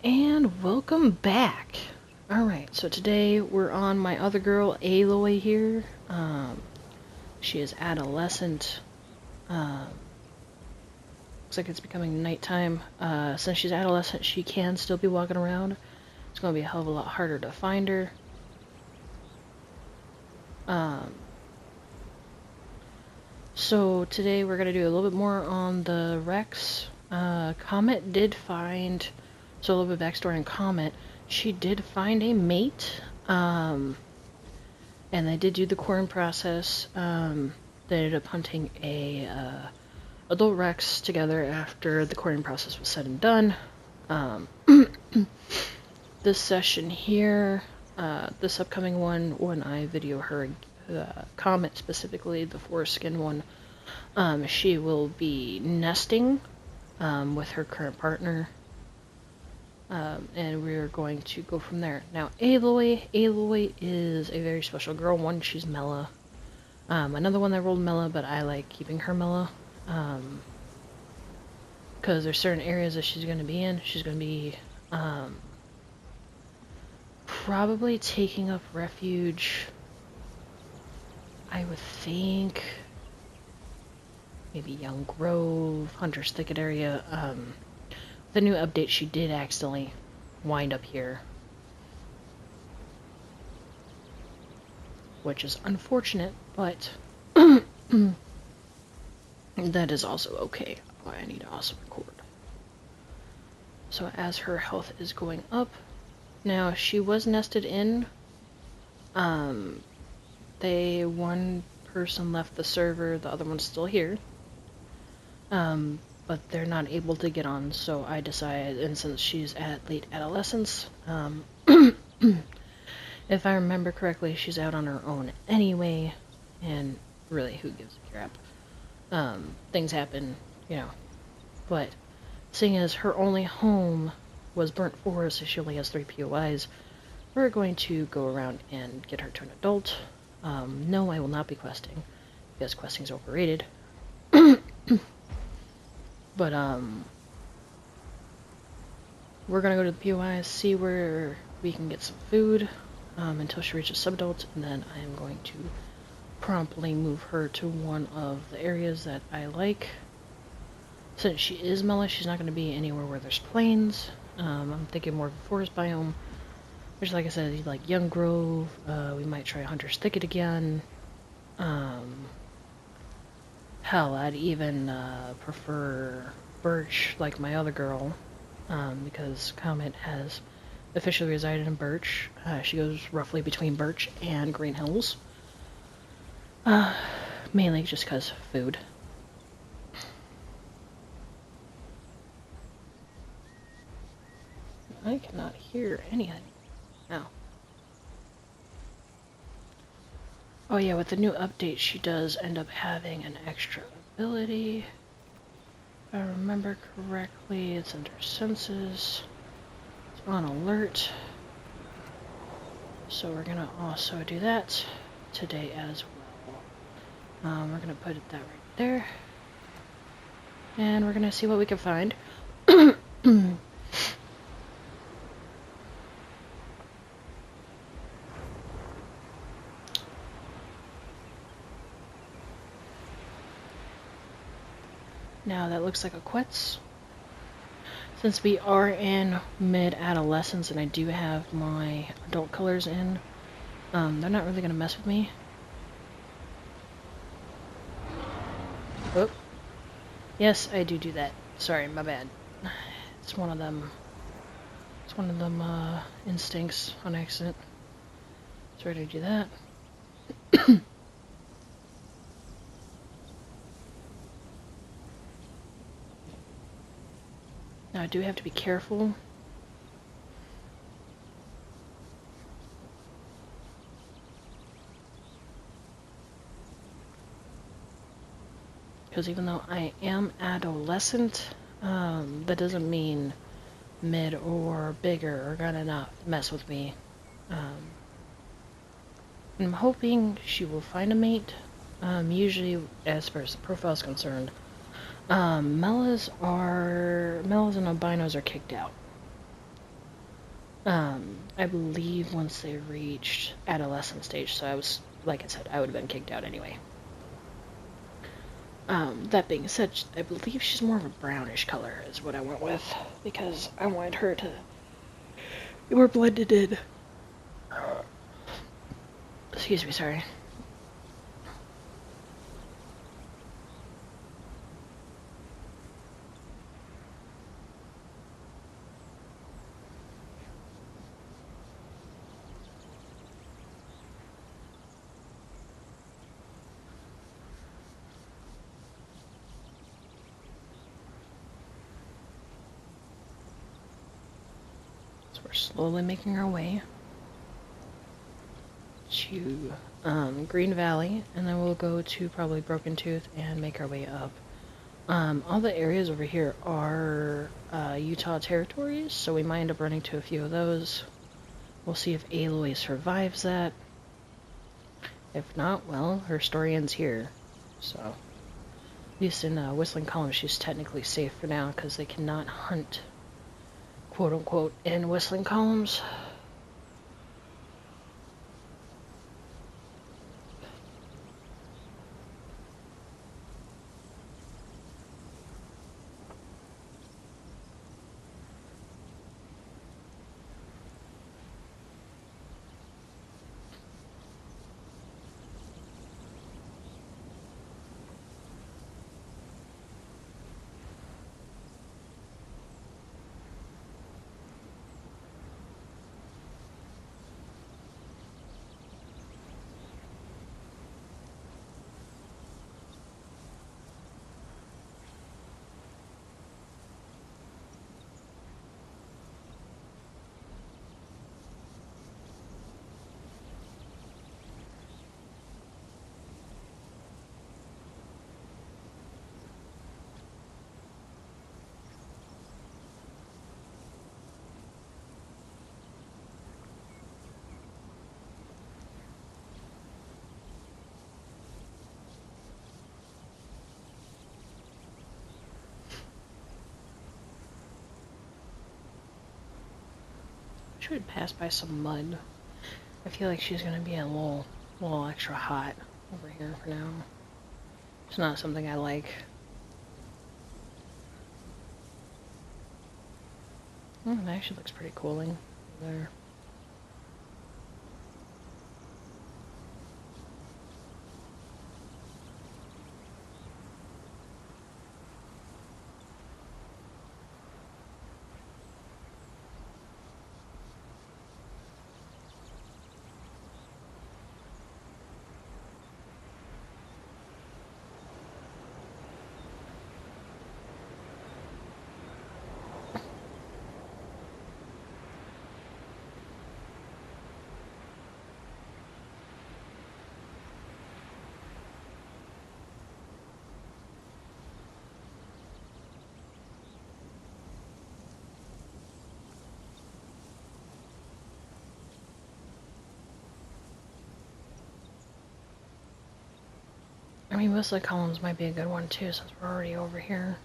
And welcome back. Alright, so today we're on my other girl, Aloi here. She is adolescent. Looks like it's becoming nighttime. Since she's adolescent, she can still be walking around. It's going to be a hell of a lot harder to find her. So today we're going to do a little bit more on the Rex. Comet did find... So a little bit of backstory on Comet. She did find a mate, and they did do the courting process. They ended up hunting a adult Rex together after the courting process was said and done. This session here, this upcoming one, when I video her Comet specifically, the foreskin one, she will be nesting with her current partner. And we're going to go from there. Now, Aloi is a very special girl. One, she's Mela. Another one that rolled Mela, but I like keeping her Mela. Because there's certain areas that she's going to be in. She's going to be, probably taking up refuge, I would think, maybe Young Grove, Hunter's Thicket area. The new update, she did accidentally wind up here, which is unfortunate, but that is also okay. Oh, I need to also record. So as her health is going up, now she was nested in. One person left the server, the other one's still here. But they're not able to get on, so I decided, and since she's at late adolescence, if I remember correctly, she's out on her own anyway, and really, who gives a crap? Things happen, you know, but seeing as her only home was Burnt Forest, so she only has 3 POIs, we're going to go around and get her to an adult. No, I will not be questing, because questing's overrated. But, we're gonna go to the POIs, see where we can get some food, until she reaches subadult, and then I am going to promptly move her to one of the areas that I like. Since she is Mela, she's not gonna be anywhere where there's plains. I'm thinking more of a forest biome, which, like I said, like Young Grove, we might try Hunter's Thicket again. Hell, I'd even prefer Birch, like my other girl, because Comet has officially resided in Birch. She goes roughly between Birch and Green Hills. Mainly just because food. I cannot hear anything. No. Oh yeah, with the new update, she does end up having an extra ability. If I remember correctly, it's under senses. It's on alert. So we're gonna also do that today as well. We're gonna put that right there. And we're gonna see what we can find. Now that looks like a Quetz. Since we are in mid-adolescence and I do have my adult colors in, they're not really going to mess with me. Oh. Yes, I do that. Sorry, my bad. It's one of them. It's one of them instincts on accident. Sorry to do that. Now I do have to be careful. Because even though I am adolescent, that doesn't mean mid or bigger are gonna not mess with me. I'm hoping she will find a mate. Usually, as far as the profile is concerned, Melas and albinos are kicked out. I believe once they reached adolescent stage, so I was, like I said, I would have been kicked out anyway. That being said, I believe she's more of a brownish color is what I went with, because I wanted her to be more blended in. Excuse me, sorry. So we're slowly making our way to Green Valley, and then we'll go to probably Broken Tooth and make our way up. All the areas over here are Utah territories, so we might end up running to a few of those. We'll see if Aloi survives that. If not, well, her story ends here. So, at least in Whistling Columns, she's technically safe for now, because they cannot hunt, quote-unquote, in Whistling Columns. Should pass by some mud. I feel like she's gonna be a little extra hot over here for now. It's not something I like. Oh, it actually looks pretty cooling there. I mean, Whistling Columns might be a good one too, since we're already over here.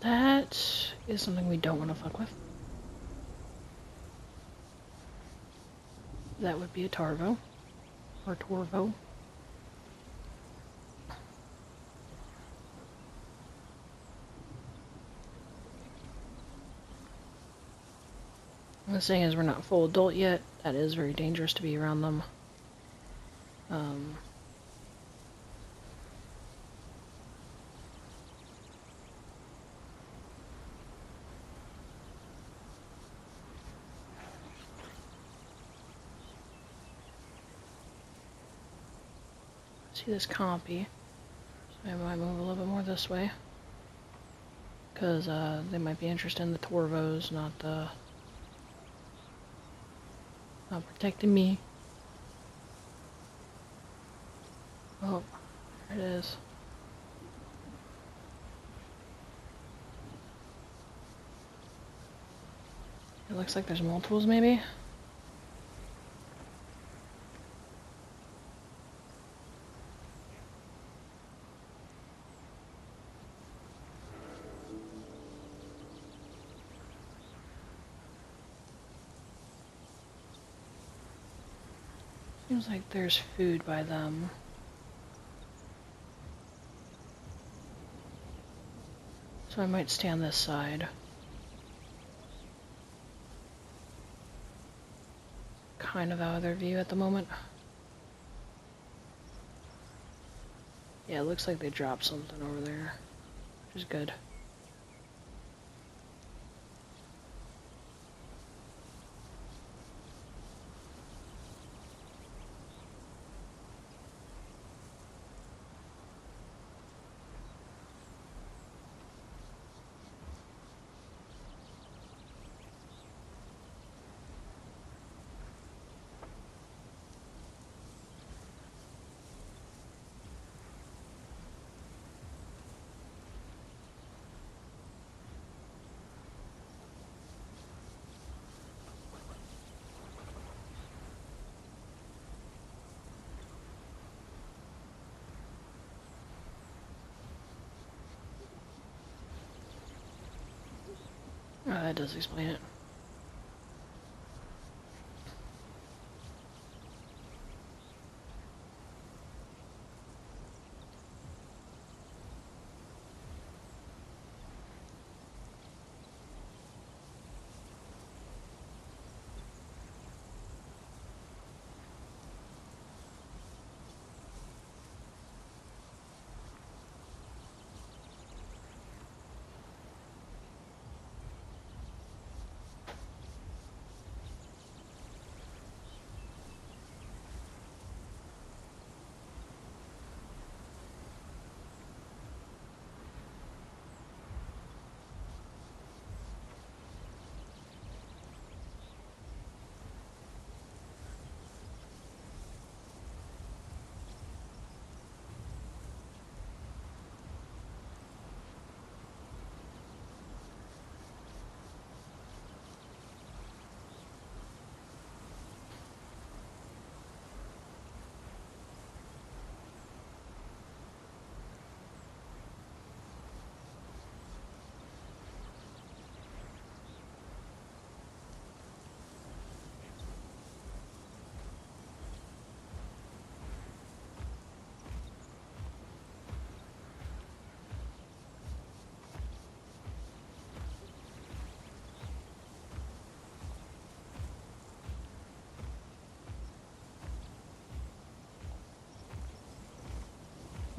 That is something we don't want to fuck with. That would be a Tarvo. Or Torvo. The thing is, we're not full adult yet. That is very dangerous to be around them. See this compy, so I might move a little bit more this way, because they might be interested in the Torvos, not protecting me. Oh, there it is. It looks like there's multiples, maybe? Seems like there's food by them. So I might stay on this side. Kind of out of their view at the moment. Yeah, it looks like they dropped something over there, which is good. Oh, that does explain it.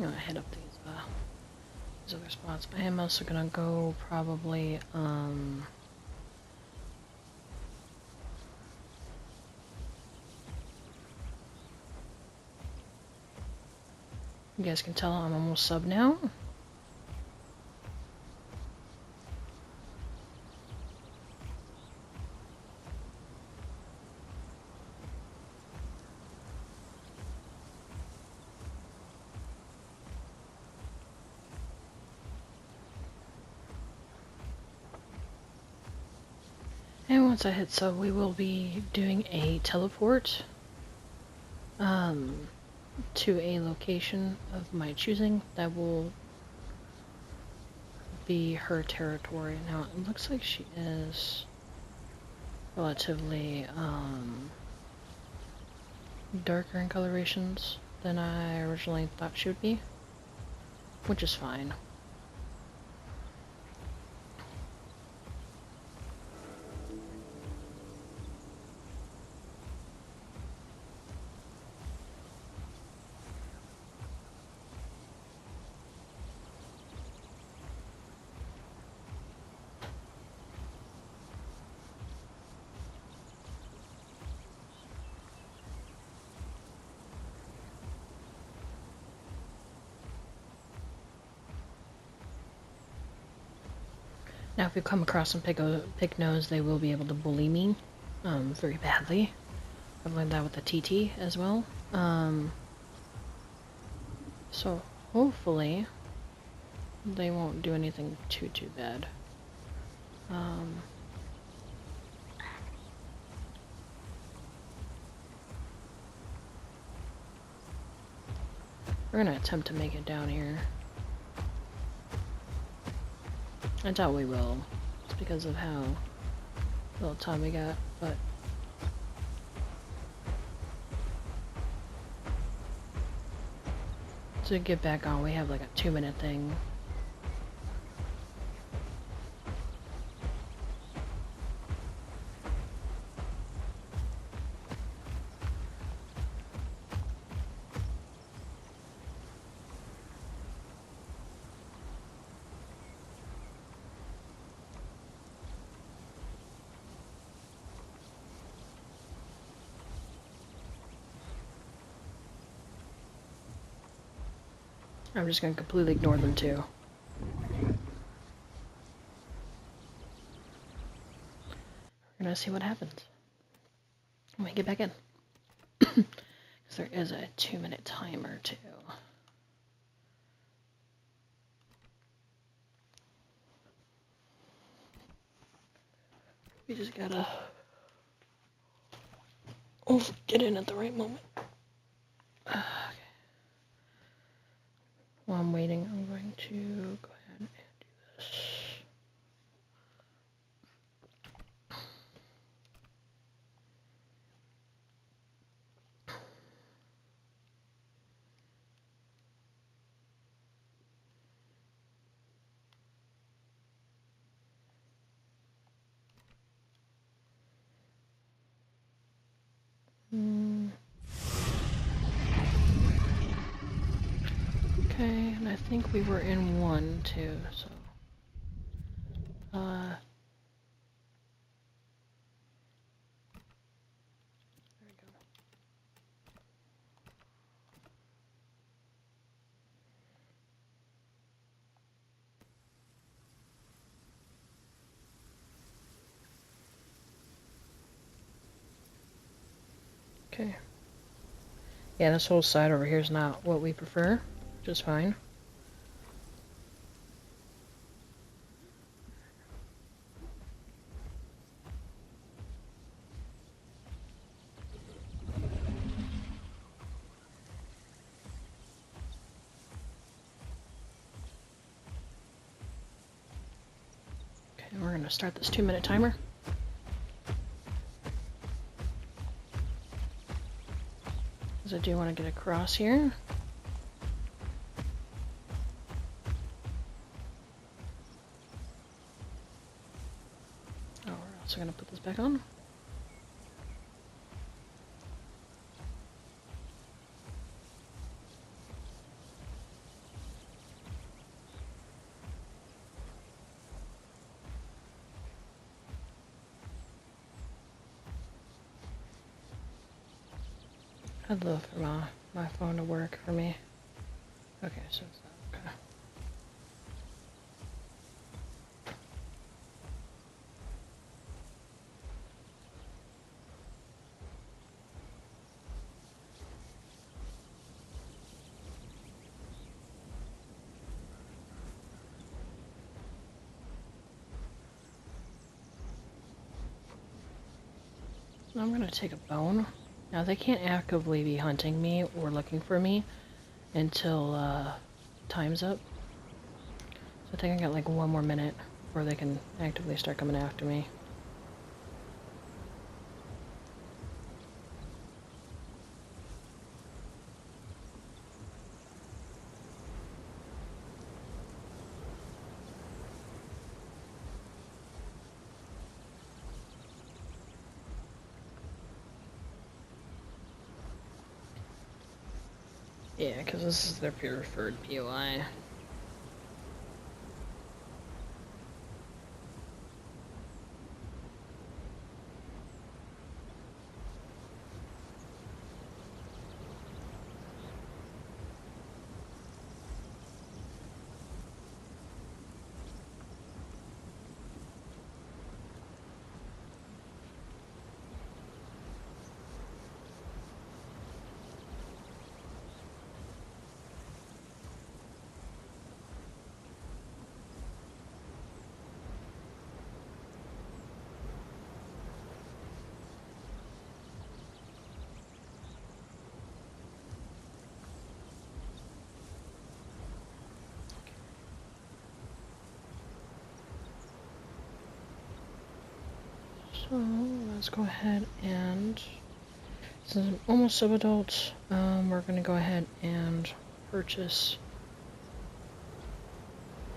I'm gonna head up these other spots. I am also gonna go probably, you guys can tell I'm almost sub now. And once I hit sub, we will be doing a teleport to a location of my choosing that will be her territory. Now, it looks like she is relatively darker in colorations than I originally thought she would be, which is fine. Now if we come across some pig nose, they will be able to bully me very badly. I've learned that with the TT as well. So hopefully they won't do anything too bad. We're gonna attempt to make it down here. I doubt we will. It's because of how little time we got, but to get back on, we have like a 2-minute thing. I'm just gonna completely ignore them too. We're gonna see what happens when we get back in. Because there is a 2-minute timer too. We just gotta get in at the right moment. Okay. While I'm waiting, I'm going to go ahead and do this. Okay, and I think we were in 1 too, so there we go. Okay. Yeah, this whole side over here is not what we prefer, which is fine. Okay, we're gonna start this 2-minute timer. Because I do want to get across here. Oh, we're also gonna put this back on. I'd love for my phone to work for me. Okay, so it's not okay. I'm gonna take a bone. Now they can't actively be hunting me or looking for me until time's up. So I think I got like 1 more minute before they can actively start coming after me. Yeah, because this is their preferred POI. So let's go ahead and, since I'm almost sub-adult, we're gonna go ahead and purchase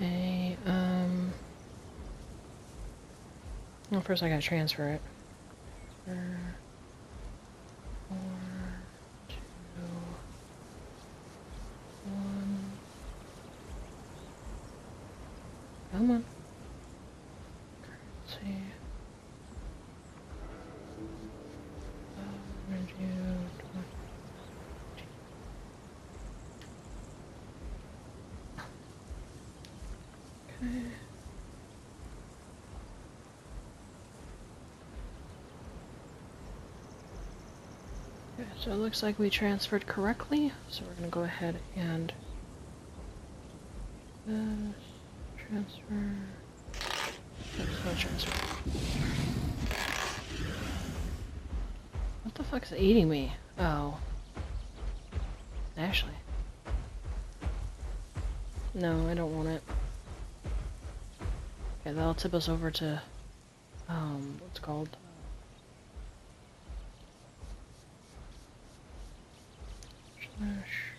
a, well, first I gotta transfer it. 4, 2, 1. Come on. Currency. Okay. Okay, so it looks like we transferred correctly, so we're gonna go ahead and transfer. Oops, no transfer. What the fuck's eating me? Oh. Ashley. No, I don't want it. Okay, that'll tip us over to, what's it called?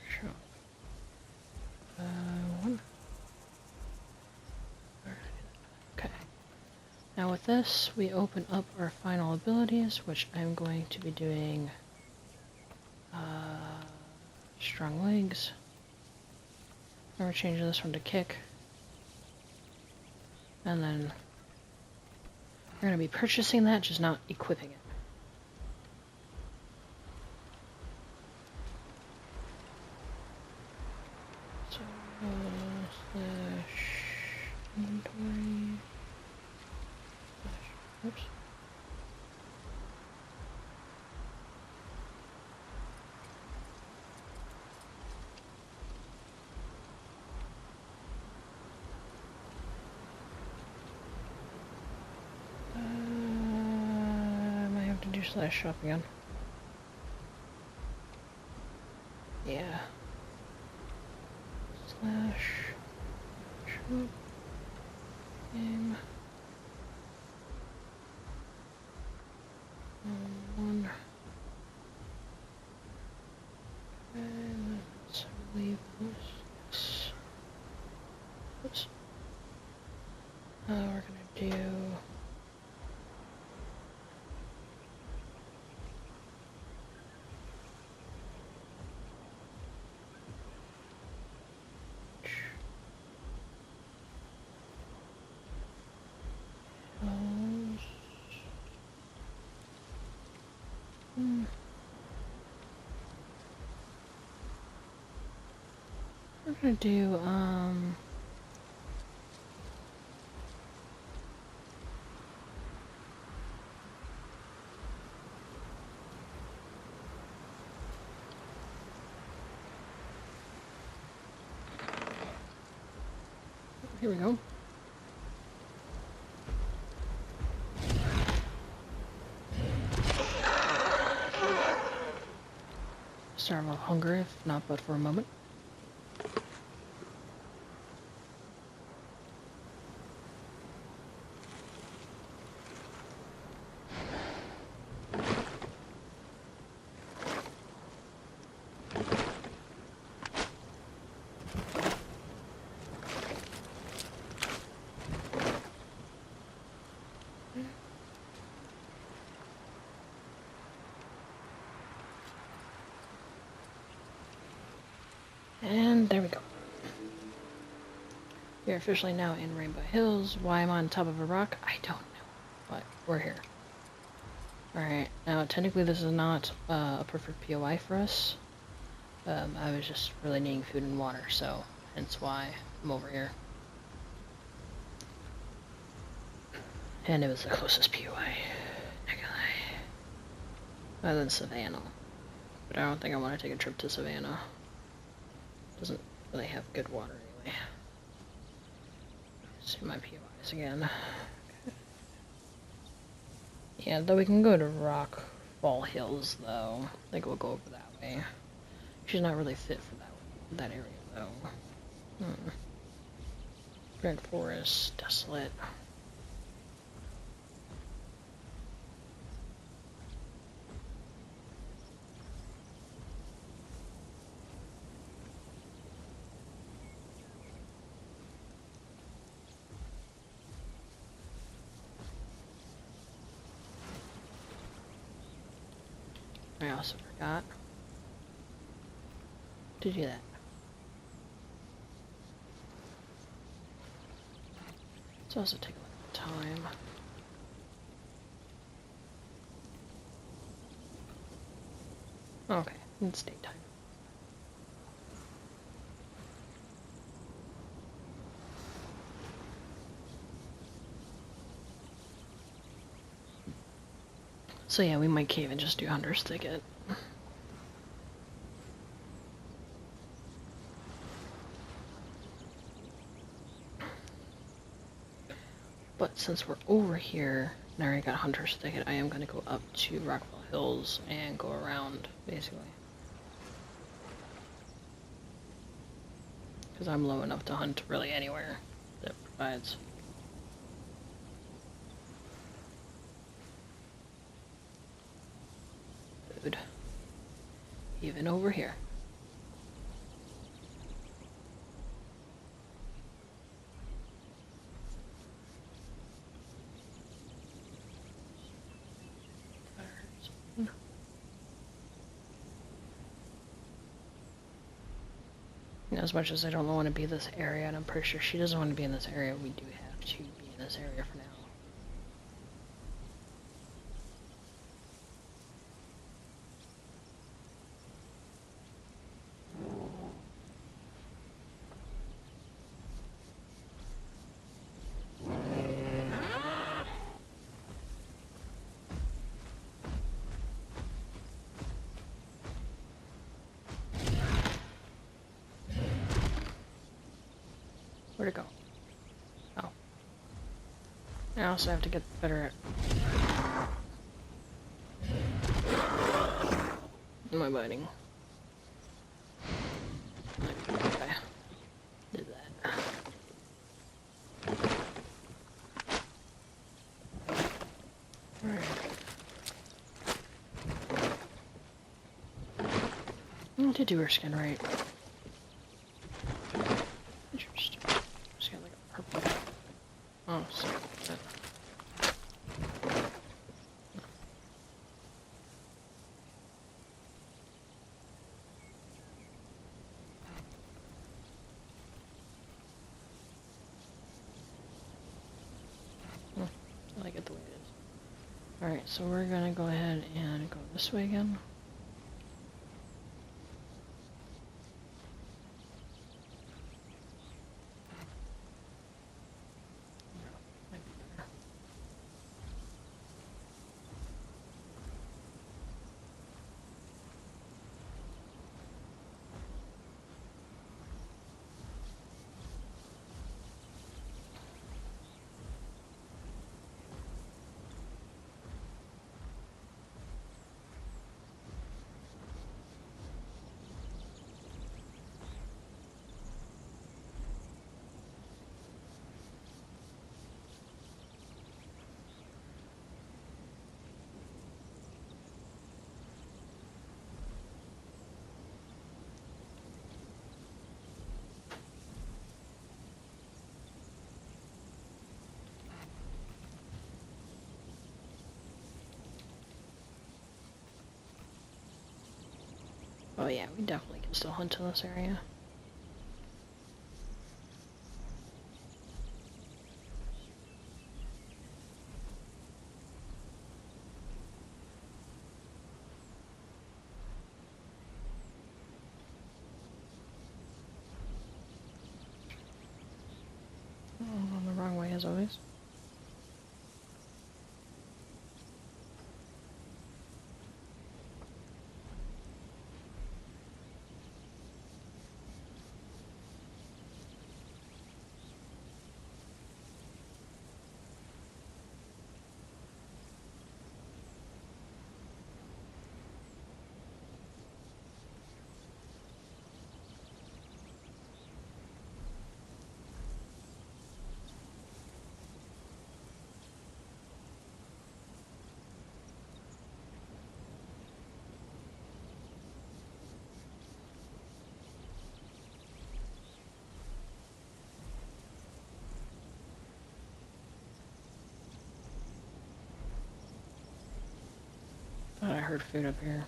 Shop. One. Okay. Now with this, we open up our final abilities, which I'm going to be doing, strong legs. And we're changing this one to kick. And then we're going to be purchasing that, just not equipping it. So, slash inventory, slash, oops. I might have to do slash shop again. Yeah. Slash shop game 1. And let's leave this. Oops. We're gonna do we're gonna do, here we go. Starve of hunger, if not but for a moment. And there we go. We are officially now in Rainbow Hills. Why I'm on top of a rock, I don't know. But we're here. Alright, now technically this is not a perfect POI for us. I was just really needing food and water, so hence why I'm over here. And it was the closest POI. Not gonna lie. Other than Savannah. But I don't think I want to take a trip to Savannah. Doesn't really have good water anyway. See my POIs again. Okay. Yeah, though we can go to Rockfall Hills though. I think we'll go over that way. She's not really fit for that area though. Red Forest, Desolate. I also forgot to do that. Let's also take a look at the time. Okay, it's daytime. So yeah, we might cave and just do Hunter's Thicket. But since we're over here, and I already got Hunter's Thicket, I am going to go up to Rockville Hills and go around, basically. Because I'm low enough to hunt really anywhere that provides. Food. Even over here. As much as I don't want to be in this area, and I'm pretty sure she doesn't want to be in this area, we do have to be in this area for now. Where'd it go? Oh. I also have to get better at my biting. Okay. Did that. Alright. I need to do her skin right. Interesting. She's got like a purple. Oh, so that. I like it the way it is. Alright, so we're gonna go ahead and go this way again. Oh yeah, we definitely can still hunt in this area. Oh, I'm on the wrong way as always. Thought I heard food up here.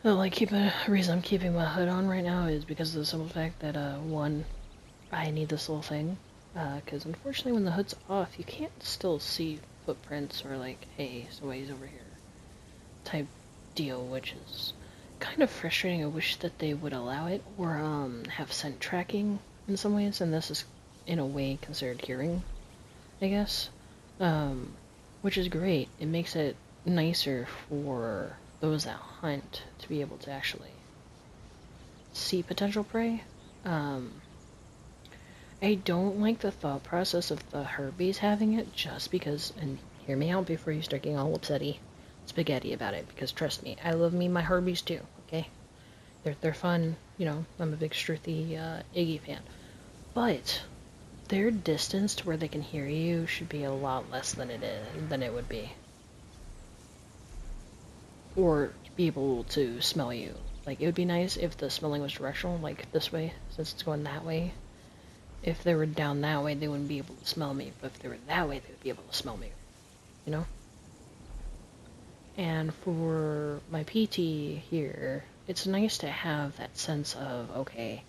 Well, like, the reason I'm keeping my hood on right now is because of the simple fact that, one, I need this little thing. Because unfortunately when the hood's off, you can't still see footprints or, like, hey, somebody's over here type deal, which is kind of frustrating. I wish that they would allow it, or, have scent tracking in some ways, and this is, in a way, considered hearing, I guess. Which is great. It makes it nicer for those that hunt to be able to actually see potential prey. I don't like the thought process of the herbies having it, just because, and hear me out before you start getting all upsetty, spaghetti about it, because trust me, I love me my herbies too, okay? They're fun, you know, I'm a big Struthy, Iggy fan. But their distance to where they can hear you should be a lot less than it would be. Or be able to smell you. Like, it would be nice if the smelling was directional, like this way, since it's going that way. If they were down that way, they wouldn't be able to smell me, but if they were that way, they would be able to smell me, you know? And for my PT here, it's nice to have that sense of, okay,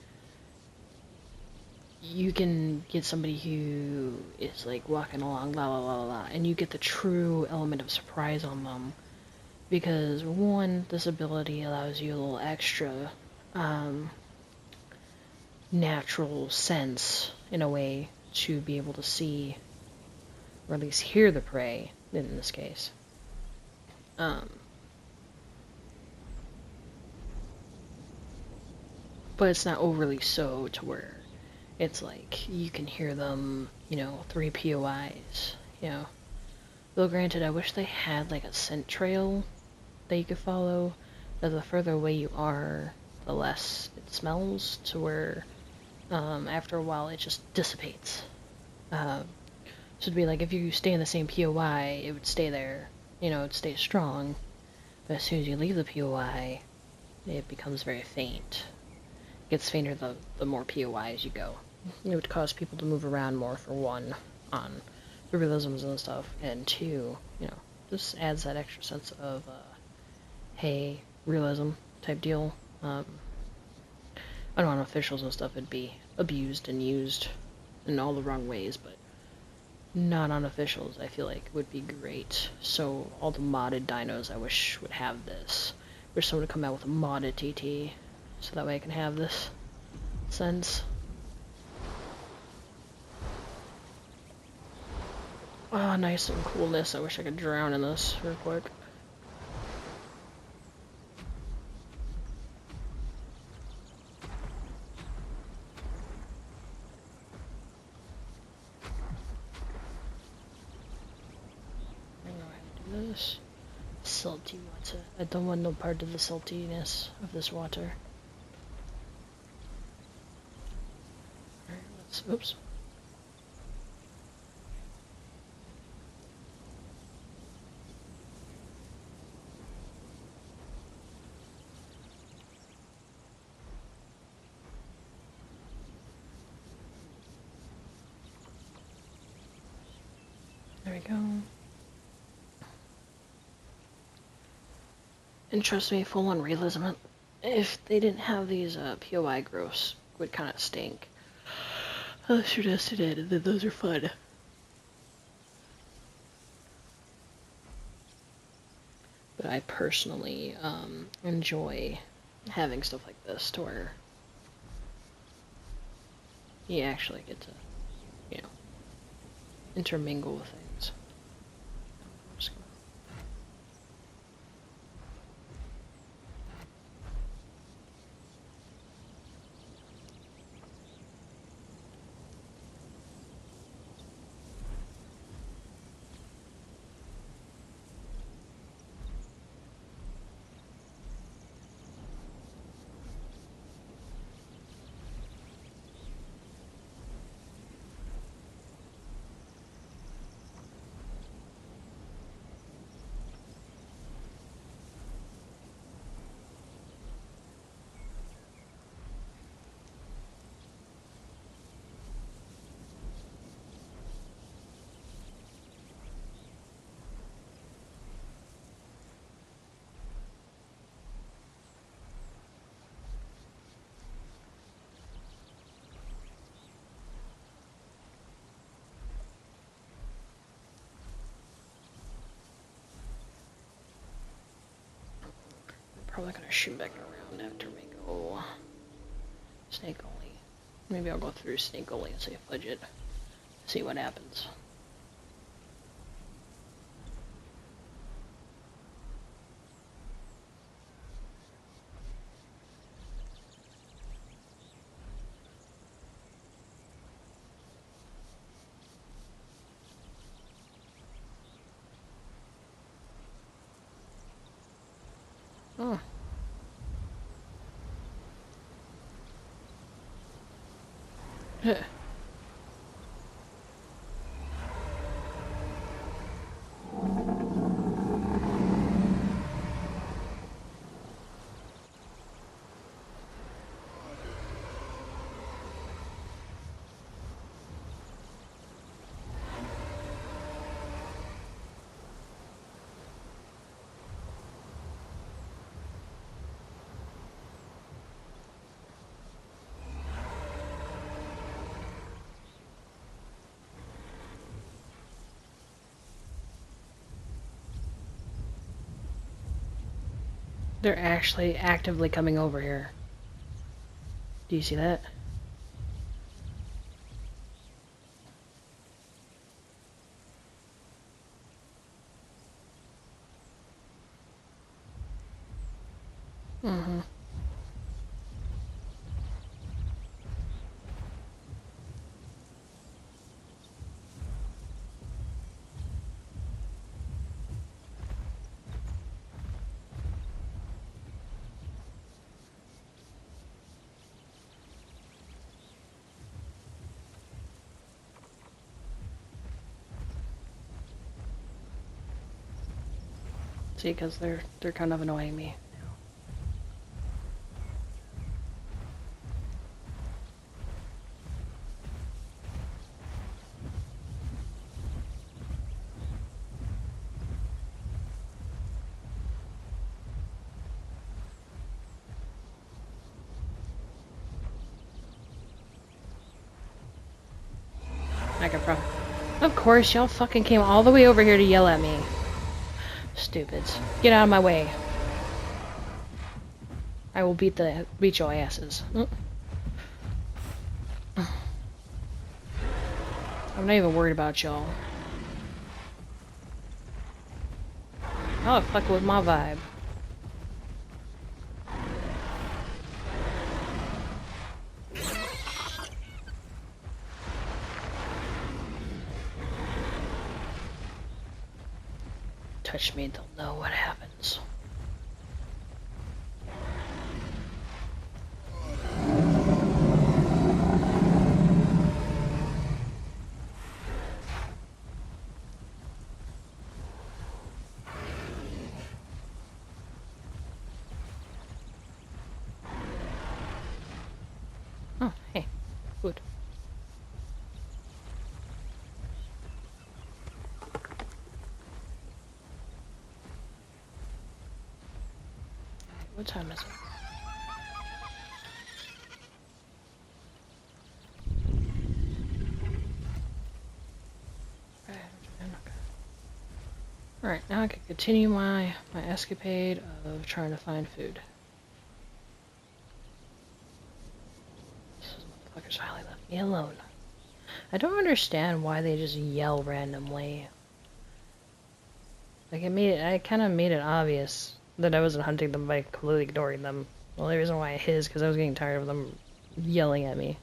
you can get somebody who is, like, walking along, la la la la, and you get the true element of surprise on them. Because, one, this ability allows you a little extra, natural sense, in a way, to be able to see, or at least hear the prey, in this case. But it's not overly so to where it's like, you can hear them, you know, 3 POIs, you know. Though granted, I wish they had, like, a scent trail that you could follow, that the further away you are, the less it smells, to where, after a while it just dissipates. So it'd be like, if you stay in the same POI, it would stay there, you know, it'd stay strong, but as soon as you leave the POI, it becomes very faint. It gets fainter the more POIs you go. It would cause people to move around more, for one, on the realisms and stuff, and two, you know, just adds that extra sense of, hey, realism type deal. I don't want officials and stuff would be abused and used in all the wrong ways, but non-officials I feel like would be great. So all the modded dinos I wish would have this. Wish someone would come out with a modded TT, so that way I can have this sense. Ah, nice and coolness. I wish I could drown in this real quick. I know how to do this. Salty water. I don't want no part of the saltiness of this water. Alright, let's... oops. There we go. And trust me, full on realism, if they didn't have these POI growths, would kind of stink. Unless you're nested in, and then those are fun. But I personally enjoy having stuff like this, to where you actually get to, you know, intermingle with things. probably gonna shoot back around after we go Snake Gully. Maybe I'll go through Snake Gully and say fudge it. See what happens. Oh. They're actually actively coming over here. Do you see that? Mm-hmm. See, because they're kind of annoying me. I could probably... Of course, y'all fucking came all the way over here to yell at me. Stupids. Get out of my way. I will beat your asses. I'm not even worried about y'all. Oh, fuck with my vibe. Touch me, they'll know what happens. Oh, hey. Good. What time is it? Alright, now I can continue my escapade of trying to find food. This motherfuckers finally left me alone. I don't understand why they just yell randomly. Like, I kind of made it obvious that I wasn't hunting them by completely ignoring them. The only reason why I hid is because I was getting tired of them yelling at me.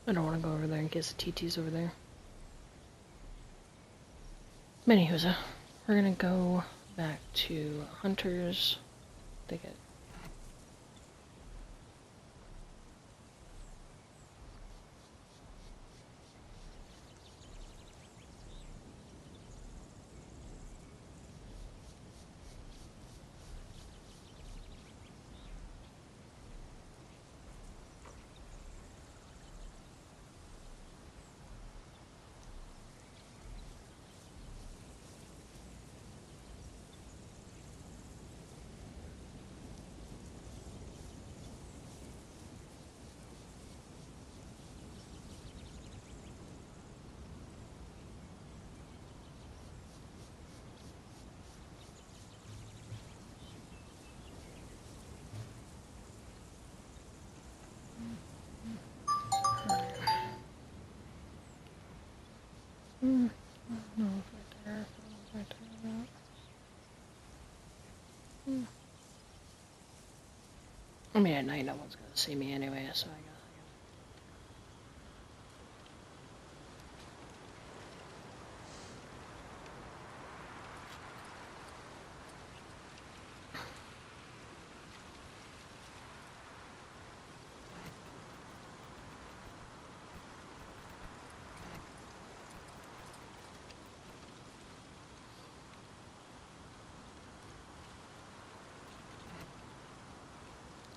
I don't want to go over there in case the TT's over there. Anywho, we're gonna go back to Hunters. They get no, it's right there. It's right there. I mean, at night no one's gonna see me anyway, so I guess.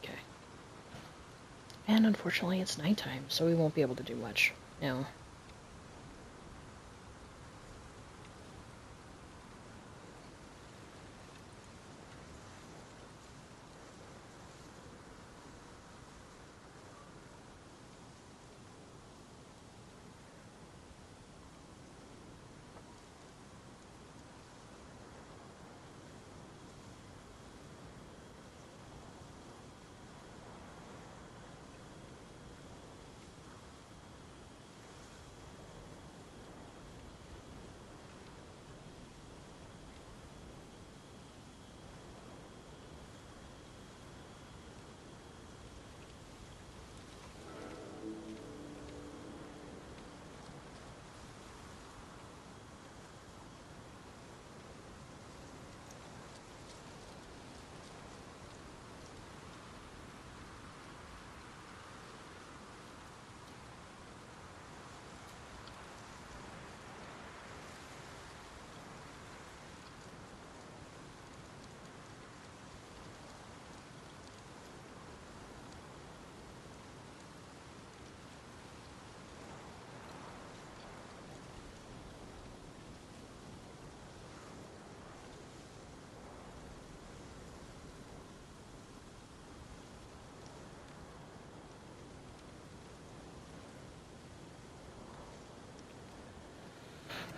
Okay. And unfortunately, it's nighttime, so we won't be able to do much now.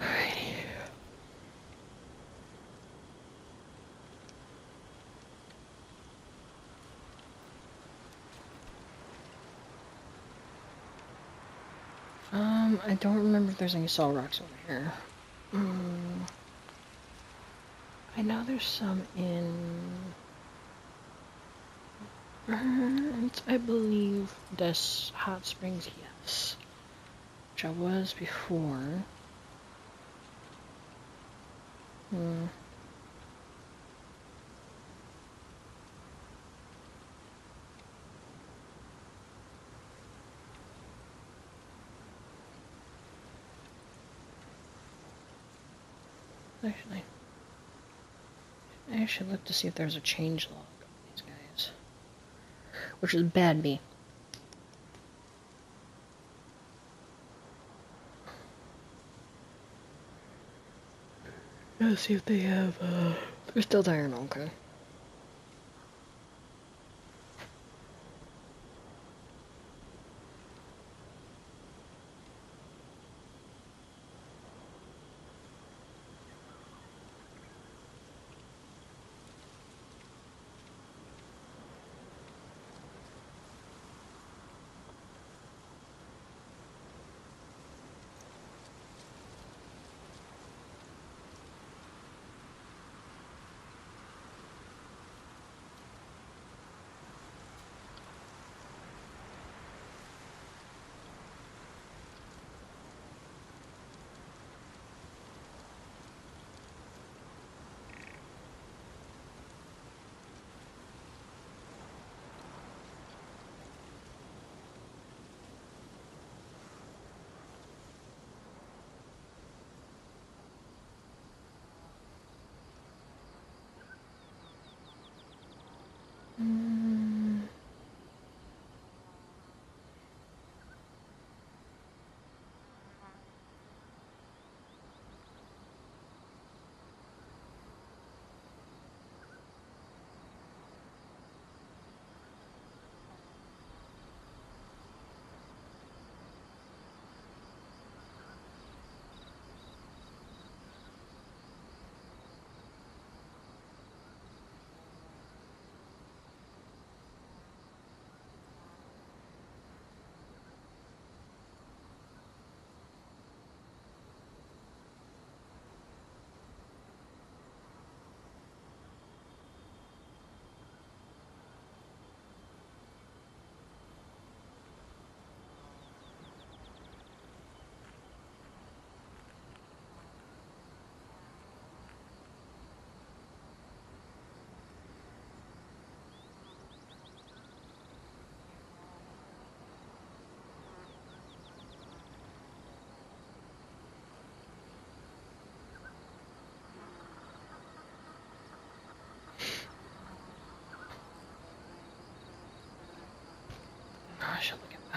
Alrighty. I don't remember if there's any saw rocks over here. I know there's some in Burnt, I believe. Des Hot Springs, yes. Which I was before. Actually, I should look to see if there's a change log of these guys. Which is bad me. Let's see if they have, they're still iron, okay.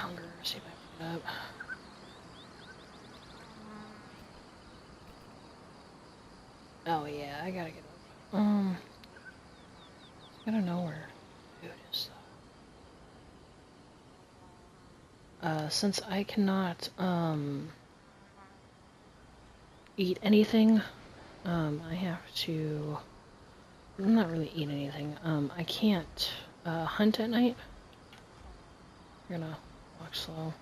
hunger. See if I can get up. Oh yeah, I gotta get up. I gotta know where food is though. Since I cannot eat anything, I have to not really eat anything. I can't hunt at night. You're gonna walk slow.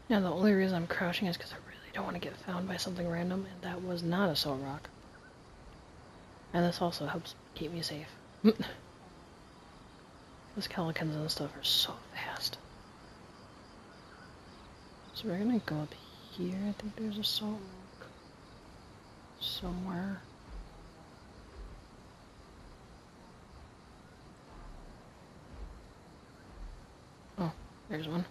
Yeah, the only reason I'm crouching is because I really don't want to get found by something random, and that was not a soul rock. And this also helps keep me safe. Those Kelikans and stuff are so fast. So we're gonna go up here. I think there's a salt rock somewhere. Oh, there's one.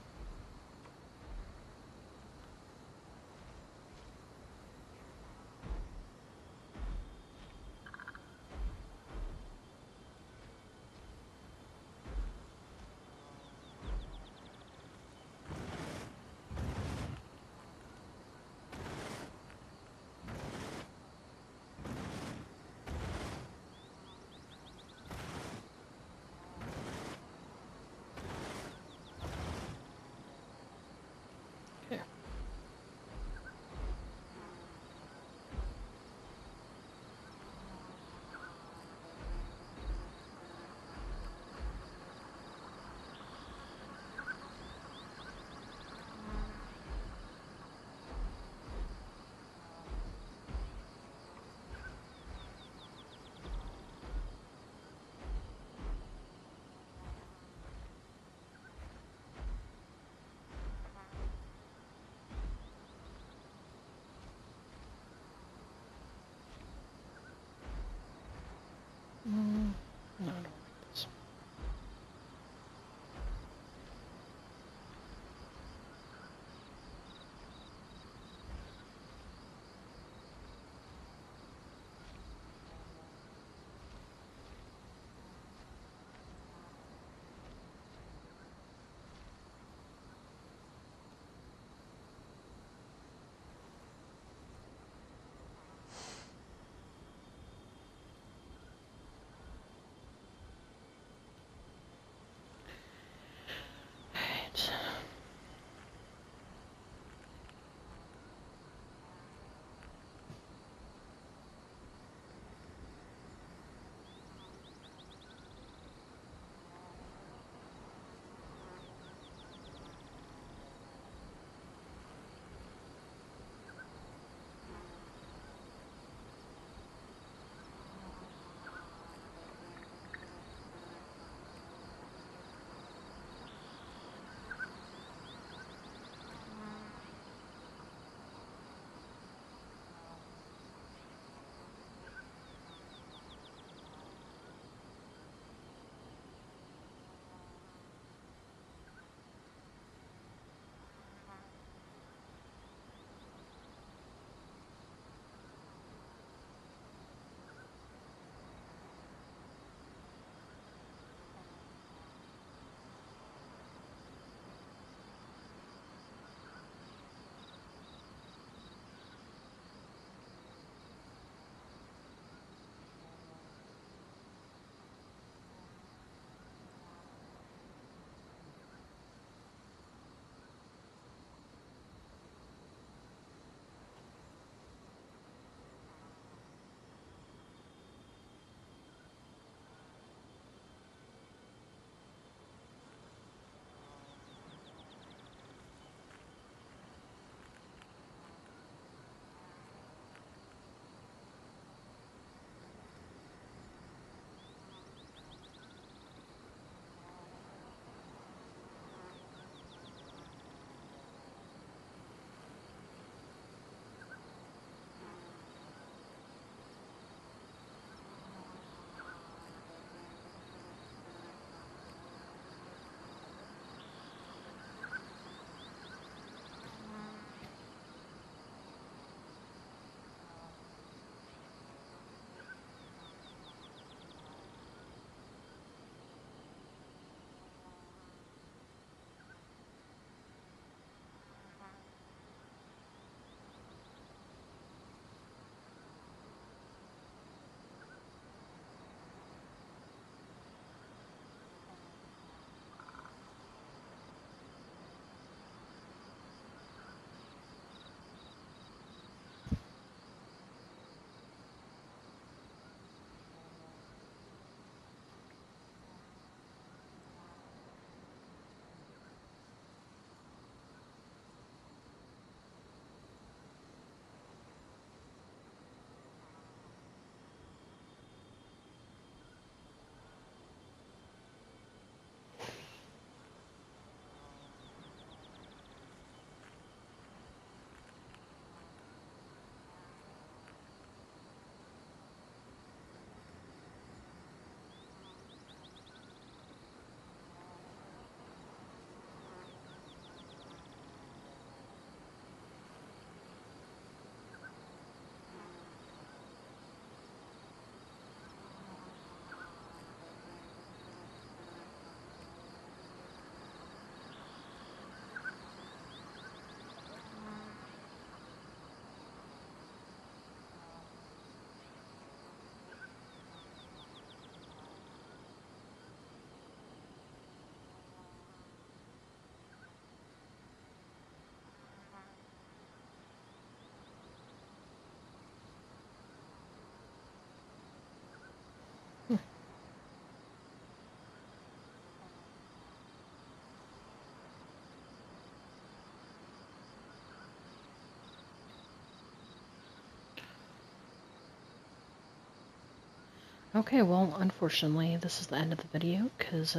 Okay, well, unfortunately, this is the end of the video, because,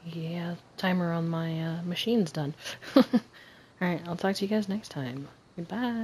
yeah, timer on my, machine's done. Alright, I'll talk to you guys next time. Goodbye!